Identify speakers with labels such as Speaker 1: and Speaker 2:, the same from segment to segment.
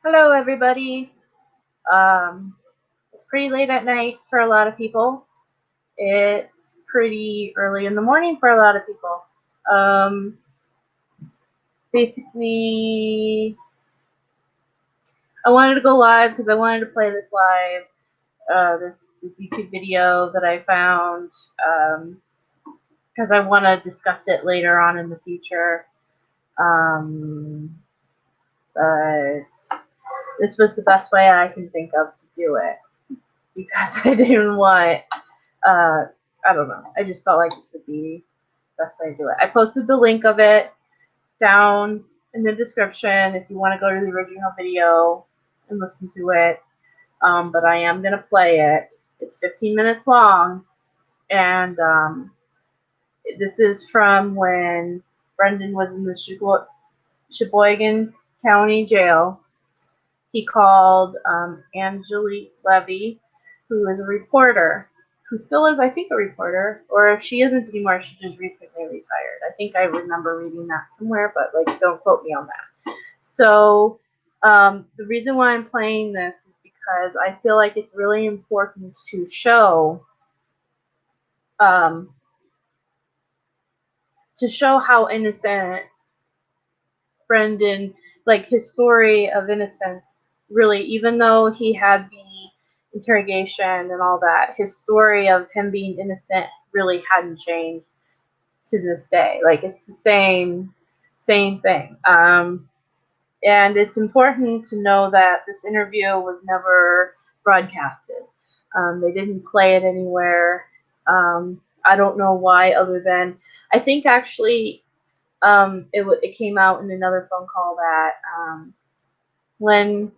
Speaker 1: Hello, everybody. It's pretty late at night for a lot of people. It's pretty early in the morning for a lot of people. Basically, I wanted to go live because I wanted to play this live, this YouTube video that I found, because I want to discuss it later on in the future. But this was the best way I can think of to do it because I didn't want. I don't know. I just felt like this would be the best way to do it. I posted the link of it down in the description if you want to go to the original video and listen to it. But I am going to play it. It's 15 minutes long. And this is from when Brendan was in the Sheboygan County Jail. He called Angenette Levy, who is a reporter, who still is, I think, a reporter, or if she isn't anymore, she just recently retired. I think I remember reading that somewhere, but like, don't quote me on that. So the reason why I'm playing this is because I feel like it's really important to show how innocent Brendan, like his story of innocence, really, even though he had the interrogation and all that, his story of him being innocent really hadn't changed to this day. Like, it's the same thing. And it's important to know that this interview was never broadcasted. They didn't play it anywhere. I don't know why, other than I think actually it came out in another phone call that when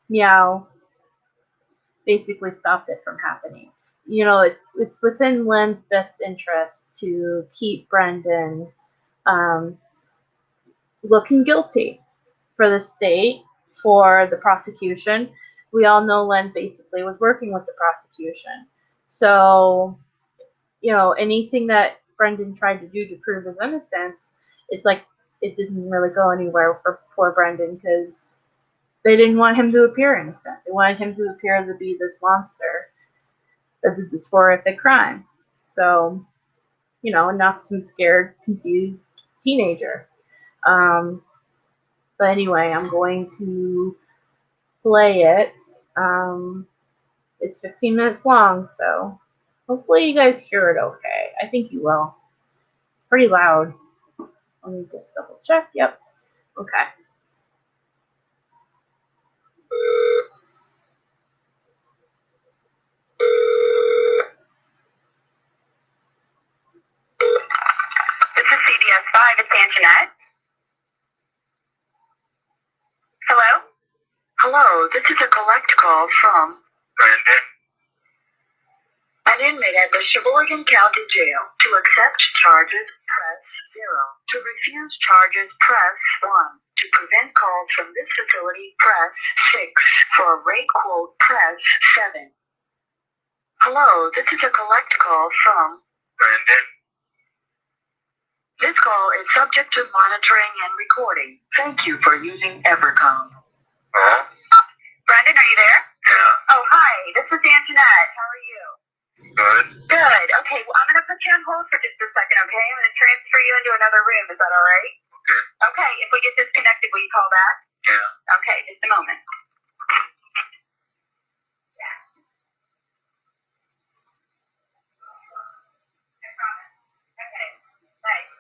Speaker 1: Meow basically stopped it from happening. You know, it's within Len's best interest to keep Brendan looking guilty for the state, for the prosecution. We all know Len basically was working with the prosecution. So, you know, anything that Brendan tried to do to prove his innocence, it's like it didn't really go anywhere for poor Brendan because they didn't want him to appear innocent. They wanted him to appear to be this monster that did this horrific crime. So, you know, not some scared, confused teenager. But anyway, I'm going to play it. It's 15 minutes long, so hopefully you guys hear it okay. I think you will. It's pretty loud. Let me just double check. Yep. Okay.
Speaker 2: This is CDS 5. It's Angenette. Hello? Hello, this is a collect call from Brendan. An inmate at the Sheboygan County Jail. To accept charges, press 0. To refuse charges, press 1. To prevent calls from this facility, press 6. For a rate quote, press 7. Hello, this is a collect call from Brendan. This call is subject to monitoring and recording. Thank you for using Evercom. Hello? Brendan, are you there? Yeah. Oh, hi. This is Angenette. How are you? Good. Good. Okay, well, I'm going to put you on hold for just a second, okay? I'm going to transfer you into another room. Is that all right? Okay. Okay, if we get disconnected, will you call back? Yeah. Okay, just a moment. Okay, thanks.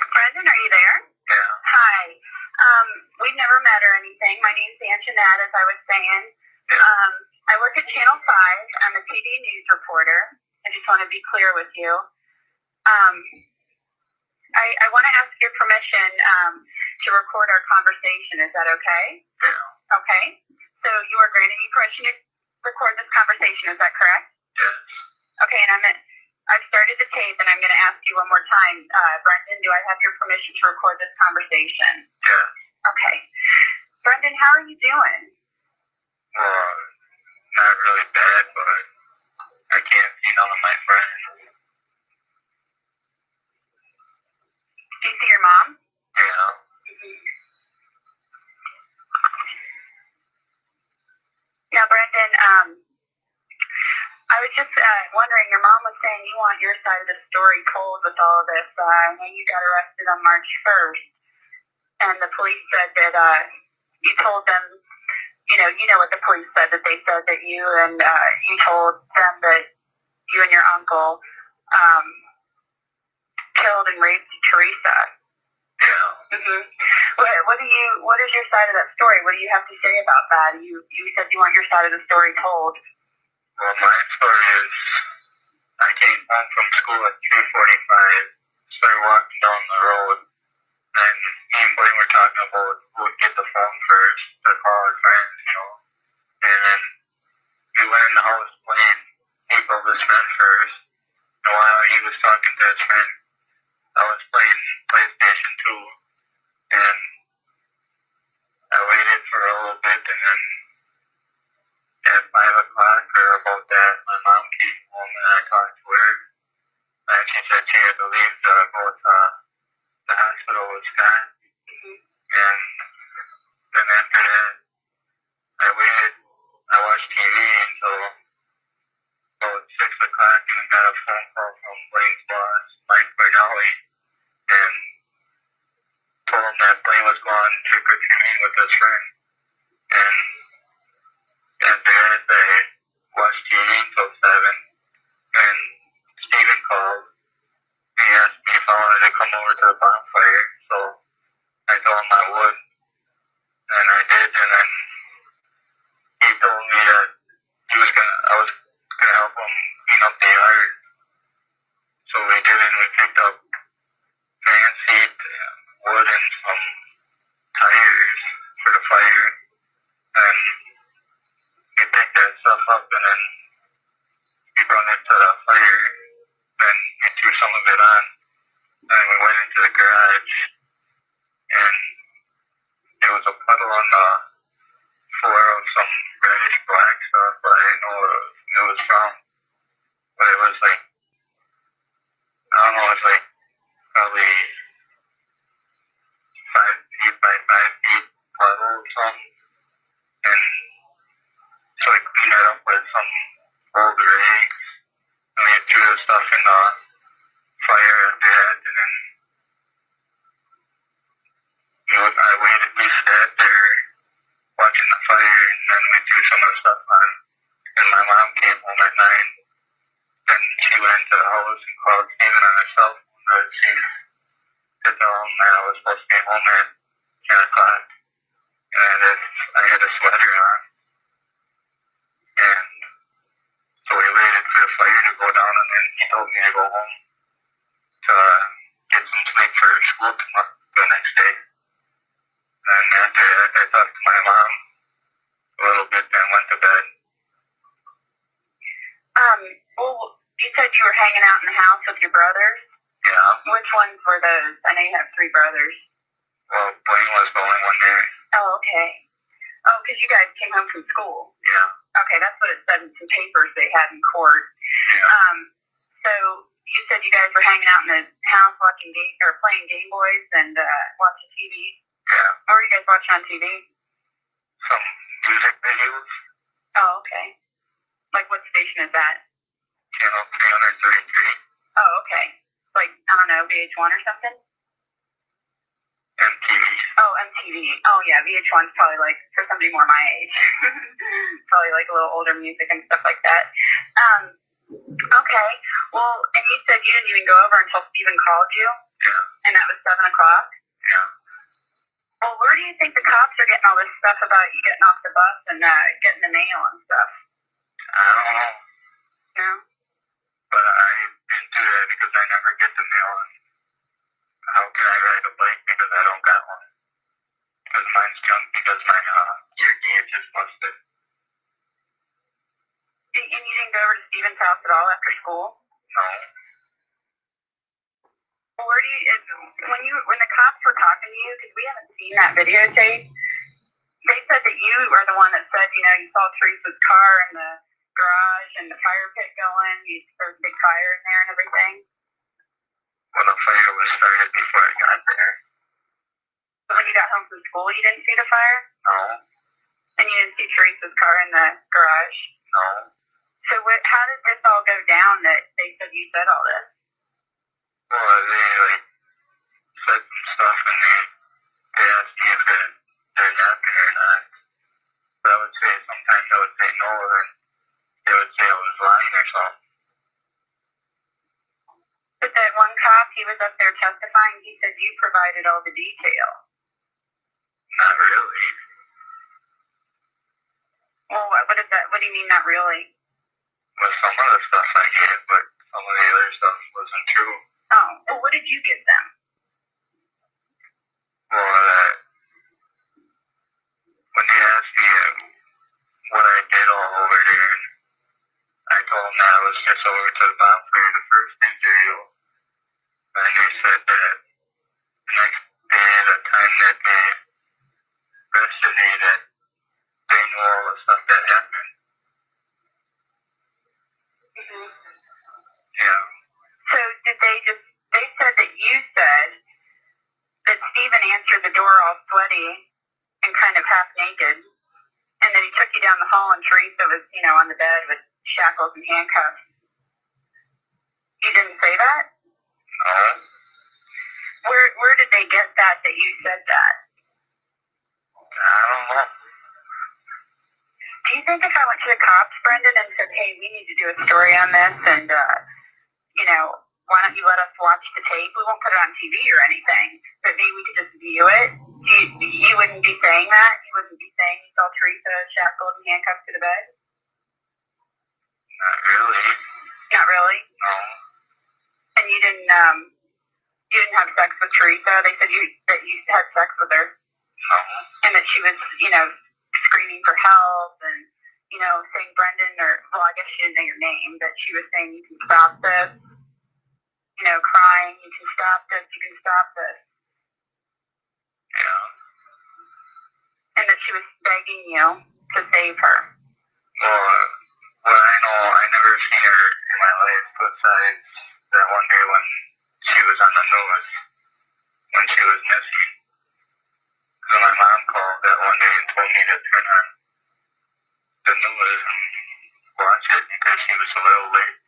Speaker 2: Brendan, are you there? Yeah. Hi. We've never met or anything. My name's Angenette, as I was saying. Yeah. I work at Channel 5. I'm a TV news reporter. I just want to be clear with you. I want to ask your permission to record our conversation. Is that okay? Yeah. Okay. So you are granting me permission to record this conversation. Is that correct? Yes. Okay, and I've started the tape, and I'm going to ask you one more time. Brendan, do I have your permission to record this conversation?
Speaker 3: Yeah.
Speaker 2: Okay. Brendan, how are you doing?
Speaker 3: Well, not really bad, but I can't see none of my friends.
Speaker 2: Do you see your mom?
Speaker 3: Yeah.
Speaker 2: Now, Brendan, I was just wondering, your mom was saying you want your side of the story told with all of this. I know you got arrested on March 1st, and the police said that you told them, you know what the police said, that they said that you and you told them that you and your uncle killed and raped Teresa.
Speaker 3: Yeah.
Speaker 2: What is your side of that story? What do you have to say about that? You said you want your side of the story told.
Speaker 3: Well, my story is, I came home from school at 2:45, started walking down the road, and me and Blaine were talking about who would get the phone first to call our friends, you know. And then we went in the house, Blaine, he called his friend first, and while he was talking to his friend, I was playing PlayStation 2, and I waited for a little bit, and then at 5 o'clock or about that, my mom came home and I talked to her, and she said she had to leave to go to the hospital with Scott. And then after that, I waited, I watched TV until about 6 o'clock, and I got a phone call from Blaine's boss, Mike Bernali, and told him that Blaine was going trick-or-treating with his friend. And after that, I watched TV until 7, and Steven called. He asked me if I wanted to come over to the bonfire, so I told him I would, and I did, and then he told me that I was gonna help him clean up the yard. So we did it, and we picked up fan seat, wood, and some tires for the fire, and we picked that stuff up, and then we brought it to the fire, and we threw some of it on, and we went into the garage, and there was a puddle on the floor of some reddish black stuff, but I didn't know what it was from, but it was like, I don't know, it was like probably 5 feet by 5 feet puddle or something, and so I cleaned it up with some older eggs, and we threw the stuff in the fire at that, and then I waited, we sat there watching the fire, and then we threw some of the stuff on, and my mom came home at 9, and she went into the house and called Steven on her cell phone to tell him that I was supposed to be home at 10 o'clock, and if I had a sweater on, and so we waited for the fire to go down, and then he told me to go home to get some sleep for school tomorrow, the next day. And after that, I talked to my mom a little bit, then went to bed.
Speaker 2: Well, you said you were hanging out in the house with your brothers?
Speaker 3: Yeah.
Speaker 2: Which ones were those? I know you have 3 brothers.
Speaker 3: Well, Blaine was the only one there.
Speaker 2: Oh, okay. Oh, because you guys came home from school.
Speaker 3: Yeah.
Speaker 2: Okay, that's what it said in some papers they had in court.
Speaker 3: Yeah.
Speaker 2: So you said you guys were hanging out in the house watching playing Game Boys and watching TV.
Speaker 3: Yeah.
Speaker 2: What were you guys watching on TV?
Speaker 3: Some music videos.
Speaker 2: Oh, okay. Like what station is that?
Speaker 3: Channel 333.
Speaker 2: Oh, okay. Like, I don't know, VH1 or something?
Speaker 3: MTV.
Speaker 2: Oh, MTV. Oh, yeah, VH1's probably like, for somebody more my age, probably like a little older music and stuff like that. Okay. Well, and you said you didn't even go over until Steven called you?
Speaker 3: Yeah.
Speaker 2: And that was 7 o'clock?
Speaker 3: Yeah.
Speaker 2: Well, where do you think the cops are getting all this stuff about you getting off the bus and getting the mail and stuff?
Speaker 3: I don't know.
Speaker 2: No?
Speaker 3: But I didn't do that because I never get the mail. And how can I ride a bike because I don't got one? Because mine's junk because my gear gauge is busted.
Speaker 2: And you didn't go over to Steven's house at all after school?
Speaker 3: No.
Speaker 2: when the cops were talking to you, because we haven't seen that videotape, they said that you are the one that said, you saw Teresa's car in the garage and the fire pit going. There was a big fire in there and everything.
Speaker 3: Well, the fire was started before I got there.
Speaker 2: So when you got home from school, you didn't see the fire?
Speaker 3: No.
Speaker 2: And you didn't see Teresa's car in the garage?
Speaker 3: No.
Speaker 2: So how did this all go down that they said you said all this?
Speaker 3: Well, they said some stuff and they asked me if they're napping or not. But I would say sometimes I would say no, and they would say I was lying or something.
Speaker 2: But that one cop, he was up there testifying, he said you provided all the detail.
Speaker 3: Not really.
Speaker 2: Well, what is that? What do you mean, not really?
Speaker 3: Well, some of the stuff I gave, but some of the other stuff wasn't true.
Speaker 2: Oh, well, what did you give them?
Speaker 3: Well, when they asked me what I did all over there, I told them that I was just over to the bomb for the first interview. And they said that next day, the time that they arrested me, that they knew all the stuff that happened.
Speaker 2: Mm-hmm.
Speaker 3: Yeah.
Speaker 2: So they said that you said that Stephen answered the door all sweaty and kind of half naked, and that he took you down the hall and Teresa was, on the bed with shackles and handcuffs. You didn't say that?
Speaker 3: No.
Speaker 2: Where did they get that you said that?
Speaker 3: I don't know.
Speaker 2: Do you think if I went to the cops, Brendan, and said, hey, we need to do a story on this, and, why don't you let us watch the tape? We won't put it on TV or anything, but maybe we could just view it. You wouldn't be saying that? You wouldn't be saying you saw Teresa shackled and handcuffed to the bed?
Speaker 3: Not really.
Speaker 2: Not really?
Speaker 3: No.
Speaker 2: And you didn't have sex with Teresa? They said that you had sex with her?
Speaker 3: No.
Speaker 2: And that she was, screaming for help and, saying Brendan, well, I guess she didn't know your name, but she was saying you can stop this. Crying, you can stop this, you can stop this.
Speaker 3: Yeah.
Speaker 2: And that she was begging you to save her.
Speaker 3: Well, what I know, I never seen her in my life besides that one day when she was on the news, when she was missing. Because my mom called that one day and told me to turn on the news and watch it because she was a little late.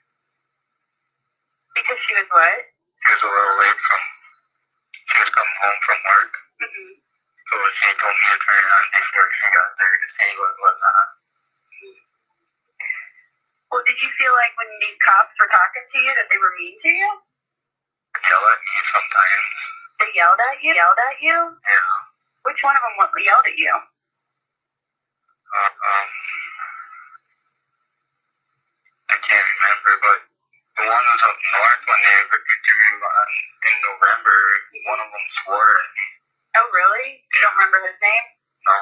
Speaker 2: Because she was what?
Speaker 3: She was a little late she was coming home from work.
Speaker 2: Mm-hmm.
Speaker 3: So she told me to turn it on before she got there to see what was on.
Speaker 2: Well, did you feel like when these cops were talking to you that they were mean to you?
Speaker 3: They yell at me sometimes.
Speaker 2: They yelled at you? Yelled at you?
Speaker 3: Yeah.
Speaker 2: Which one of them yelled at you?
Speaker 3: I can't remember, but the one who's up north when they interviewed in November, one of them swore at me.
Speaker 2: Oh, really? You don't remember his name?
Speaker 3: No.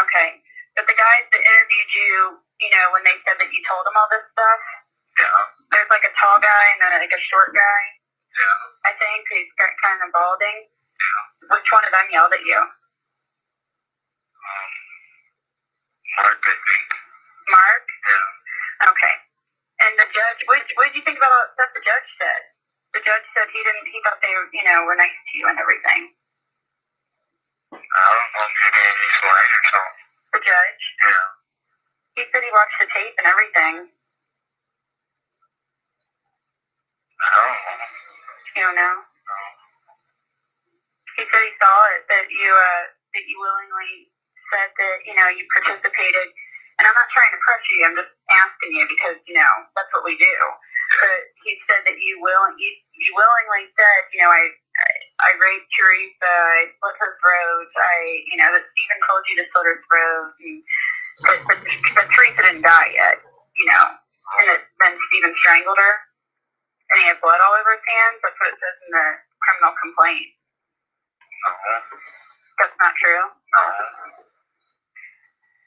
Speaker 2: Okay. But the guys that interviewed you, when they said that you told them all this stuff?
Speaker 3: Yeah.
Speaker 2: There's like a tall guy and then like a short guy.
Speaker 3: Yeah.
Speaker 2: I think he's got kind of balding.
Speaker 3: Yeah.
Speaker 2: Which one of them yelled at you?
Speaker 3: Mark, I think.
Speaker 2: Mark?
Speaker 3: Yeah.
Speaker 2: Okay. And the judge, what did you think about all the stuff the judge said? The judge said he thought they were nice to you and everything.
Speaker 3: I don't know, maybe he's lying or something.
Speaker 2: The judge?
Speaker 3: Yeah.
Speaker 2: He said he watched the tape and everything.
Speaker 3: I don't know.
Speaker 2: You don't know?
Speaker 3: No.
Speaker 2: He said he saw it, that you willingly said that, you participated. And I'm not trying to pressure you, I'm just asking you because, that's what we do. But he said that you willingly said, I raped Teresa, I slit her throat, that Stephen told you to slit her throat, and but Teresa didn't die yet, and that then Stephen strangled her, and he had blood all over his hands. That's what it says in the criminal complaint.
Speaker 3: No.
Speaker 2: That's not true?
Speaker 3: No.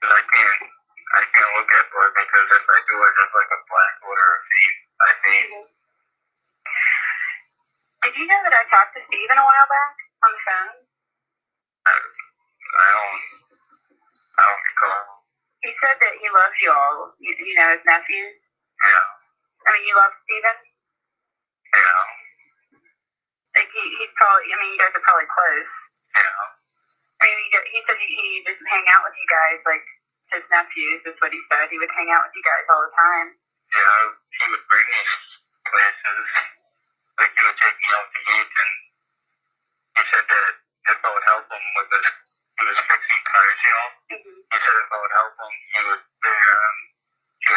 Speaker 3: I can't look at blood because if I do it, it's like a black blood or a feed. I feed.
Speaker 2: Did you know that I talked to Steven a while back on the phone?
Speaker 3: I don't recall.
Speaker 2: He said that he loves you all, you know, his nephews.
Speaker 3: Yeah.
Speaker 2: I mean, you love Steven?
Speaker 3: Yeah.
Speaker 2: Like, he's probably, I mean, you guys are probably close.
Speaker 3: Yeah.
Speaker 2: I mean, he said he just hang out with you guys, like, his nephews is what he said. He would hang out with you guys all the time.
Speaker 3: Yeah, he would bring me places. Like, he would take me out to eat, and he said that if I would help him with it, he was fixing cars, you know?
Speaker 2: Mm-hmm.
Speaker 3: He said if I would help him, he would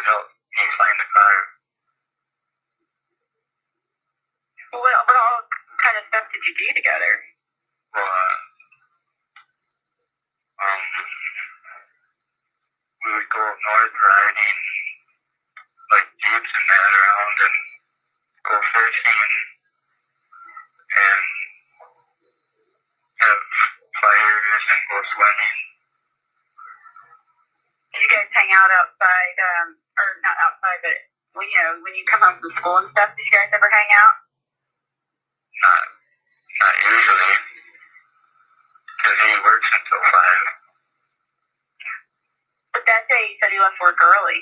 Speaker 3: help me find the car.
Speaker 2: Well, what all kind of stuff did you do together?
Speaker 3: Well, we would go up north riding, like, jeeps and that around, and go fishing, and have fires and go swimming.
Speaker 2: Do you guys hang out outside, or not outside, but when you come home from school and stuff, did you guys ever hang out?
Speaker 3: Not usually, because he works until 5.
Speaker 2: But that day he said he left work early.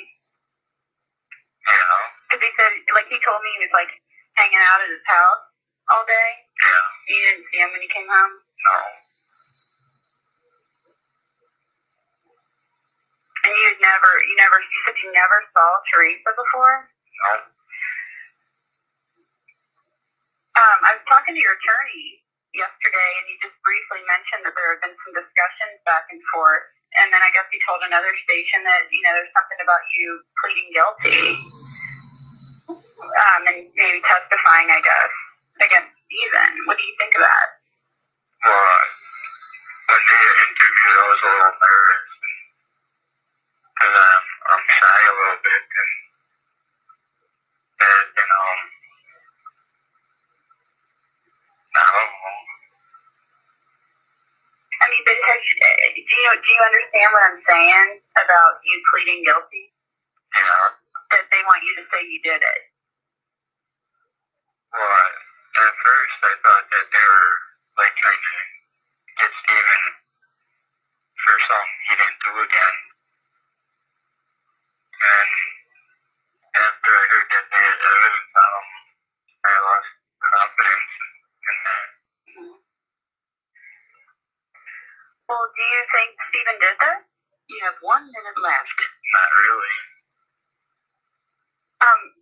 Speaker 3: Yeah.
Speaker 2: Because he said, like, he told me he was, like, hanging out at his house all day.
Speaker 3: Yeah.
Speaker 2: You didn't see him when you came home?
Speaker 3: No.
Speaker 2: And you said you never saw Teresa before?
Speaker 3: No.
Speaker 2: I was talking to your attorney yesterday, and he just briefly mentioned that there had been some discussions back and forth. And then I guess he told another station that, you know, there's something about you pleading guilty. And maybe testifying, I guess, against Steven. What do you think of that?
Speaker 3: Well, when they interviewed, I was a little nervous, because I'm shy a little bit, and you know, I don't know.
Speaker 2: I mean, but do you understand what I'm saying about you pleading guilty?
Speaker 3: Yeah.
Speaker 2: That they want you to say you did it.
Speaker 3: Well, at first I thought that they were, like, trying to get Steven for something he didn't do again. And after I heard that they had evidence on him, I lost confidence in that.
Speaker 2: Well, do you think Steven did that? You have 1 minute left.
Speaker 3: Not really.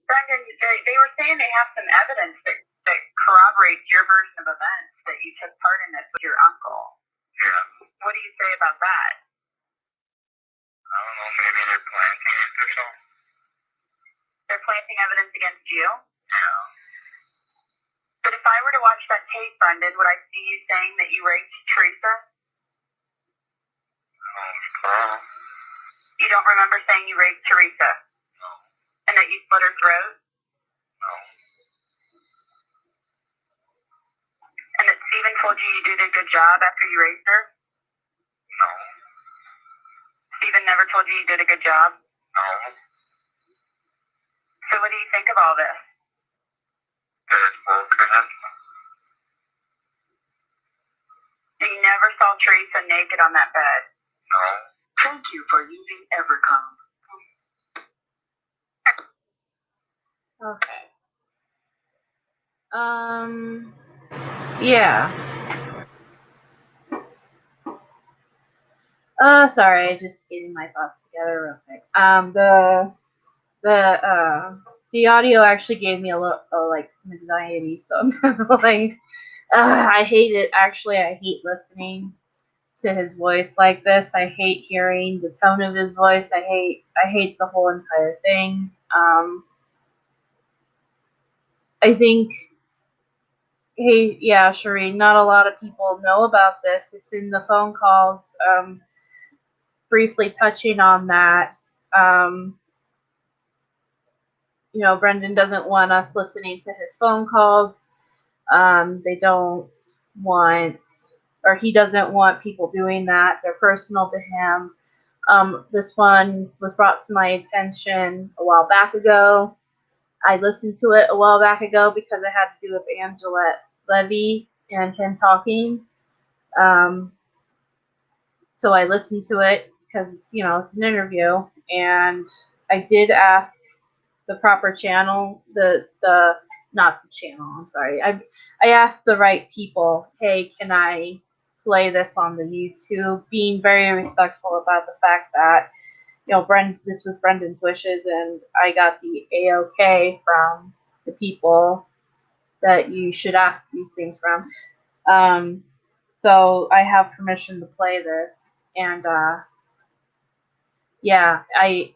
Speaker 2: Brendan, they were saying they have some evidence that corroborates your version of events, that you took part in this with your uncle.
Speaker 3: Yeah.
Speaker 2: What do you say about that?
Speaker 3: I don't know, maybe they're planting it or something.
Speaker 2: They're planting evidence against you?
Speaker 3: Yeah.
Speaker 2: But if I were to watch that tape, Brendan, would I see you saying that you raped Teresa?
Speaker 3: Well,
Speaker 2: You don't remember saying you raped Teresa?
Speaker 3: no.
Speaker 2: And that you slit her throat?
Speaker 3: No.
Speaker 2: And that Steven told you you did a good job after you raped her?
Speaker 3: No.
Speaker 2: Steven never told you you did a good job?
Speaker 3: No.
Speaker 2: So what do you think of all this?
Speaker 3: That it's bullshit.
Speaker 2: That you never saw Teresa naked on that bed?
Speaker 3: No.
Speaker 2: Thank you for using Evercom.
Speaker 1: Okay. Yeah. Sorry, just getting my thoughts together real quick. The audio actually gave me a little, like, some anxiety, so I'm kind of like, I hate it. Actually, I hate listening to his voice like this. I hate hearing the tone of his voice. I hate the whole entire thing. I think, hey, yeah, Shireen, not a lot of people know about this. It's in the phone calls. Briefly touching on that, you know, Brendan doesn't want us listening to his phone calls. They don't want, or he doesn't want people doing that. They're personal to him. This one was brought to my attention a while back ago. I listened to it a while back ago because it had to do with Angenette Levy and him talking. So I listened to it because it's, you know, it's an interview, and I did ask the proper channel, not the channel, I'm sorry. I asked the right people, hey, can I play this on the YouTube? Being very respectful about the fact that, you know, this was Brendan's wishes, and I got the A-OK from the people that you should ask these things from. So I have permission to play this, and yeah, I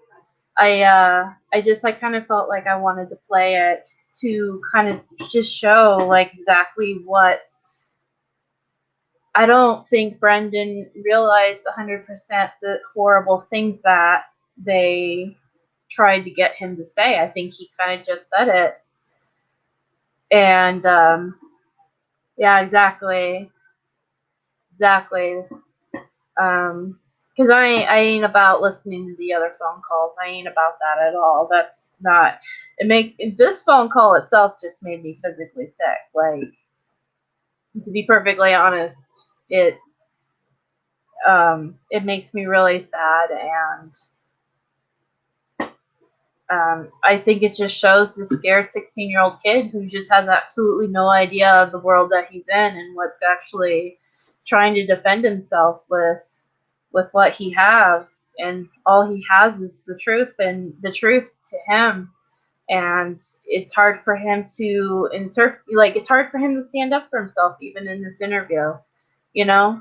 Speaker 1: kind of felt like I wanted to play it to kind of just show like exactly what I don't think Brendan realized 100% the horrible things that they tried to get him to say. I think he kind of just said it. And yeah, exactly. Because I ain't about listening to the other phone calls. I ain't about that at all. That's not. This phone call itself just made me physically sick. Like, to be perfectly honest, it makes me really sad, and I think it just shows this scared 16-year-old kid who just has absolutely no idea of the world that he's in and what's actually trying to defend himself with what he has, and all he has is the truth, and the truth to him, and it's hard for him to it's hard for him to stand up for himself even in this interview. You know,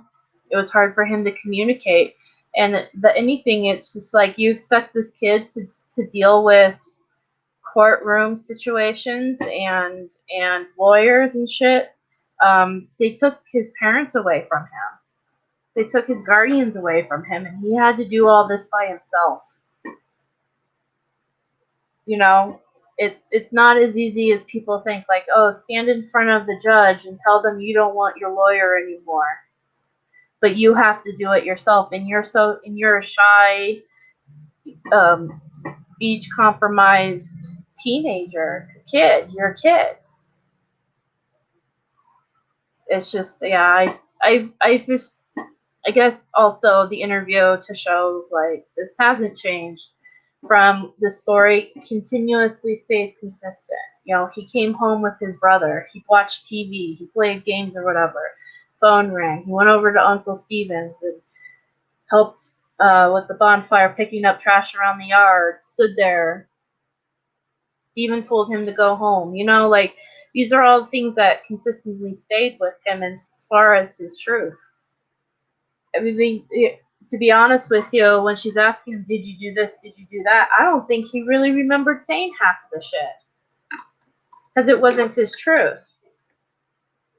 Speaker 1: it was hard for him to communicate, and anything, it's just like you expect this kid to deal with courtroom situations and lawyers and shit. They took his parents away from him. They took his guardians away from him, and he had to do all this by himself. You know, it's not as easy as people think, like, oh, stand in front of the judge and tell them you don't want your lawyer anymore. But you have to do it yourself, and you're a shy, speech compromised teenager, kid. You're a kid. It's just, yeah, I guess also the interview to show like this hasn't changed. From the story continuously stays consistent. You know, he came home with his brother. He watched TV. He played games or whatever. Phone rang. He went over to Uncle Steven's and helped with the bonfire, picking up trash around the yard. Stood there. Steven told him to go home. You know, like, these are all things that consistently stayed with him as far as his truth. I mean, to be honest with you, when she's asking him, did you do this, did you do that, I don't think he really remembered saying half of the shit. Because it wasn't his truth.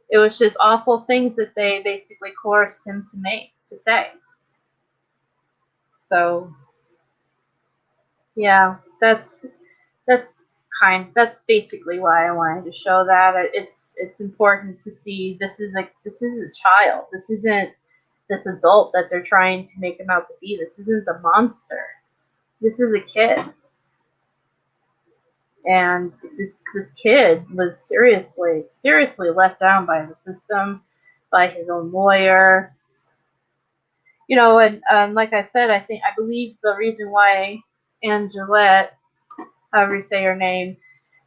Speaker 1: It was just awful things that they basically coerced him to say. So, yeah, that's basically why I wanted to show that. It's important to see this is a child. This isn't this adult that they're trying to make him out to be. This isn't a monster. This is a kid. And this kid was seriously let down by the system, by his own lawyer. You know, and like I said, I believe the reason why Angenette, however you say her name,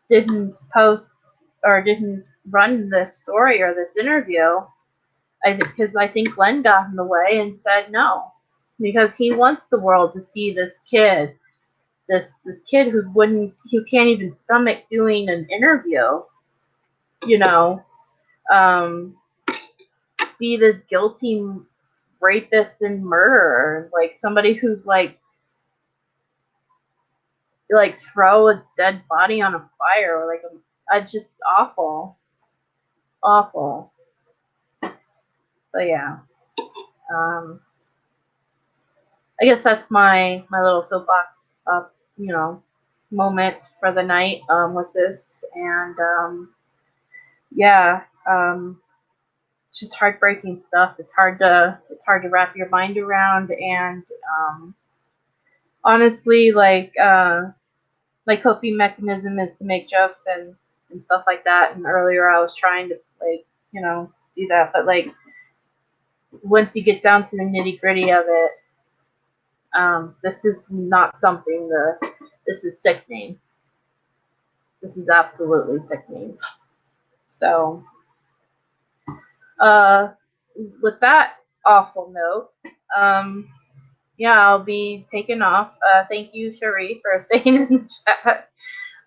Speaker 1: didn't post or didn't run this story or this interview, because I think Glenn got in the way and said no, because he wants the world to see this kid, this kid who can't even stomach doing an interview, you know, be this guilty rapist and murderer, like somebody who's like throw a dead body on a fire, or like just awful. But yeah, I guess that's my little soapbox moment for the night with this, and yeah, it's just heartbreaking stuff. It's hard to wrap your mind around, and honestly, my coping mechanism is to make jokes and stuff like that. And earlier I was trying to you know, do that. But like, once you get down to the nitty gritty of it, this is not something this is sickening. This is absolutely sickening. So, with that awful note, yeah, I'll be taking off. Thank you, Cherie, for staying in the chat.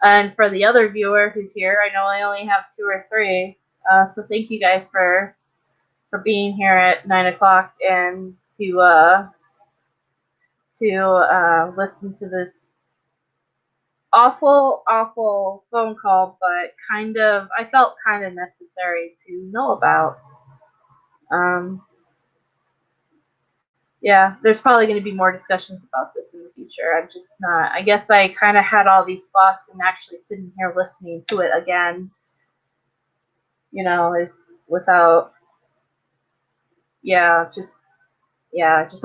Speaker 1: And for the other viewer who's here, I know I only have 2 or 3. So thank you guys for being here at 9 o'clock and to listen to this awful phone call, but I felt kind of necessary to know about. Yeah, there's probably going to be more discussions about this in the future. I'm just not. I guess I kind of had all these thoughts, and actually sitting here listening to it again, you know, without, it just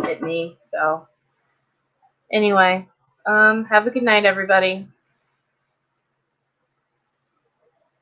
Speaker 1: hit me. So anyway, have a good night, everybody.